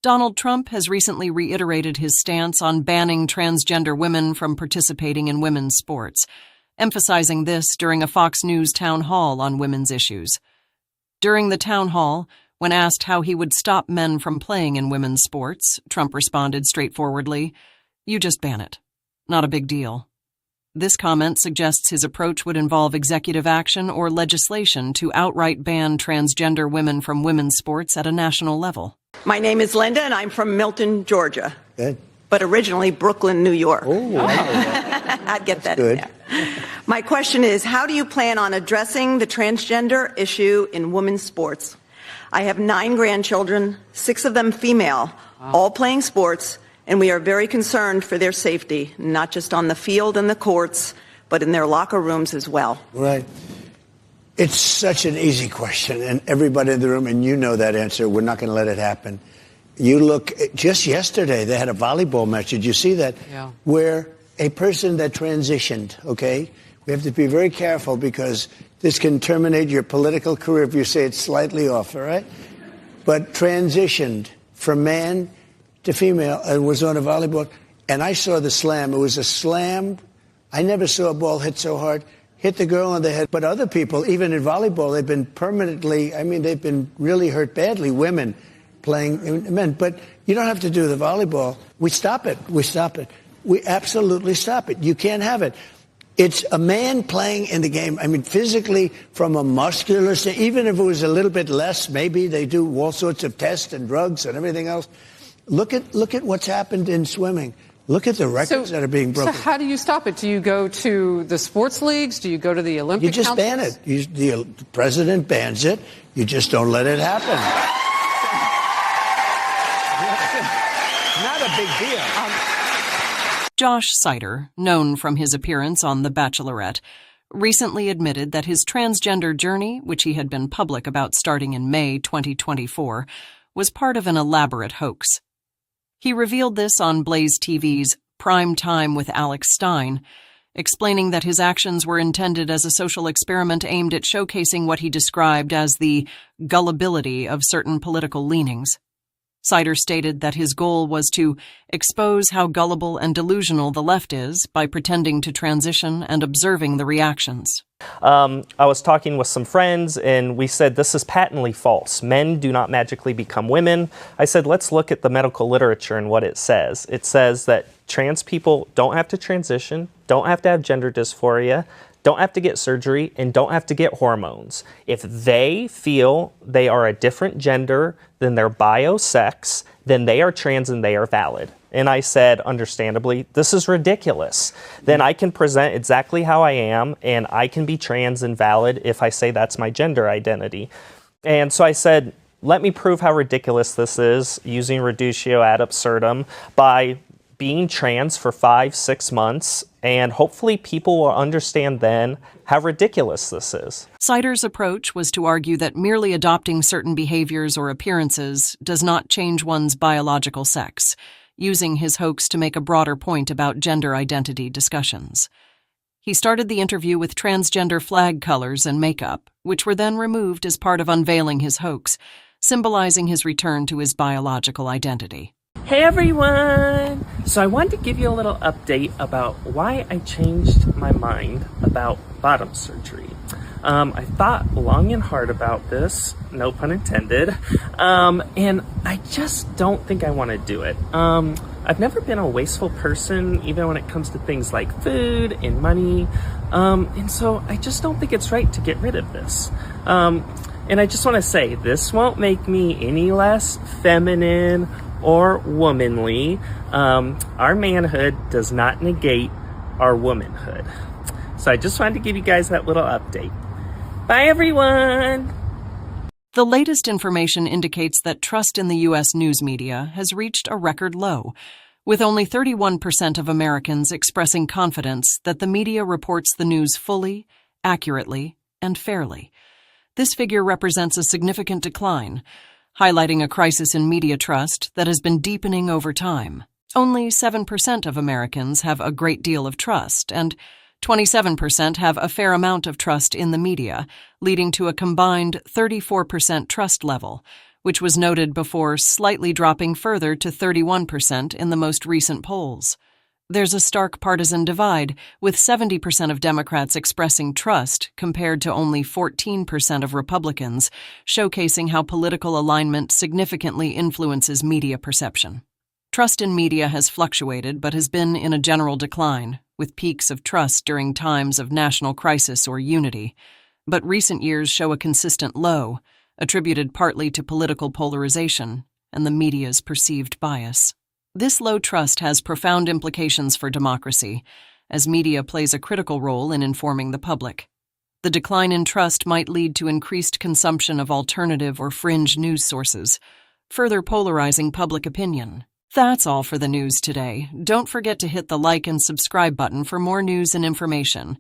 Donald Trump has recently reiterated his stance on banning transgender women from participating in women's sports, emphasizing this during a Fox News town hall on women's issues. During the town hall, when asked how he would stop men from playing in women's sports, Trump responded straightforwardly, "You just ban it. Not a big deal." This comment suggests his approach would involve executive action or legislation to outright ban transgender women from women's sports at a national level. My name is Linda, and I'm from Milton, Georgia. Good. But originally Brooklyn, New York. Oh, wow. I'd get that good. in there. My question is, how do you plan on addressing the transgender issue in women's sports? I have 9 grandchildren, 6 of them female, all playing sports, and we are very concerned for their safety, not just on the field and the courts, but in their locker rooms as well. Right. It's such an easy question, and everybody in the room, and you know that answer, we're not going to let it happen. You look, just yesterday, they had a volleyball match. Did you see that? Yeah. Where a person that transitioned, okay? We have to be very careful because this can terminate your political career if you say it's slightly off, all right? But transitioned from man to female and was on a volleyball. And I saw the slam. It was a slam. I never saw a ball hit so hard. Hit the girl on the head. But other people, even in volleyball, they've been permanently, they've been really hurt badly, women playing men. But you don't have to do the volleyball. We stop it. We stop it. We absolutely stop it. You can't have it. It's a man playing in the game. Physically, from a muscular standpoint, even if it was a little bit less, maybe they do all sorts of tests and drugs and everything else. Look at what's happened in swimming. Look at the records that are being broken. So how do you stop it? Do you go to the sports leagues? Do you go to the Olympic councils? You just ban it. The president bans it. You just don't let it happen. Not a big deal. Josh Seiter, known from his appearance on The Bachelorette, recently admitted that his transgender journey, which he had been public about starting in May 2024, was part of an elaborate hoax. He revealed this on BlazeTV's Prime Time with Alex Stein, explaining that his actions were intended as a social experiment aimed at showcasing what he described as the gullibility of certain political leanings. Seiter stated that his goal was to expose how gullible and delusional the left is by pretending to transition and observing the reactions. I was talking with some friends, and we said this is patently false. Men do not magically become women. I said, let's look at the medical literature and what it says. It says that trans people don't have to transition, don't have to have gender dysphoria, don't have to get surgery, and don't have to get hormones. If they feel they are a different gender than their bio-sex, then they are trans and they are valid. And I said, understandably, this is ridiculous. Then I can present exactly how I am, and I can be trans and valid if I say that's my gender identity. And so I said, let me prove how ridiculous this is using reductio ad absurdum by being trans for 5-6 months, and hopefully people will understand then how ridiculous this is. Seiter's approach was to argue that merely adopting certain behaviors or appearances does not change one's biological sex, using his hoax to make a broader point about gender identity discussions. He started the interview with transgender flag colors and makeup, which were then removed as part of unveiling his hoax, symbolizing his return to his biological identity. Hey everyone! So I wanted to give you a little update about why I changed my mind about bottom surgery. I thought long and hard about this, no pun intended, and I just don't think I want to do it. I've never been a wasteful person, even when it comes to things like food and money, and so I just don't think it's right to get rid of this. And I just want to say, this won't make me any less feminine or womanly. Our manhood does not negate our womanhood. So I just wanted to give you guys that little update. Bye, everyone! The latest information indicates that trust in the U.S. news media has reached a record low, with only 31% of Americans expressing confidence that the media reports the news fully, accurately, and fairly. This figure represents a significant decline, highlighting a crisis in media trust that has been deepening over time. Only 7% of Americans have a great deal of trust, and 27% have a fair amount of trust in the media, leading to a combined 34% trust level, which was noted before slightly dropping further to 31% in the most recent polls. There's a stark partisan divide, with 70% of Democrats expressing trust compared to only 14% of Republicans, showcasing how political alignment significantly influences media perception. Trust in media has fluctuated but has been in a general decline, with peaks of trust during times of national crisis or unity. But recent years show a consistent low, attributed partly to political polarization and the media's perceived bias. This low trust has profound implications for democracy, as media plays a critical role in informing the public. The decline in trust might lead to increased consumption of alternative or fringe news sources, further polarizing public opinion. That's all for the news today. Don't forget to hit the like and subscribe button for more news and information.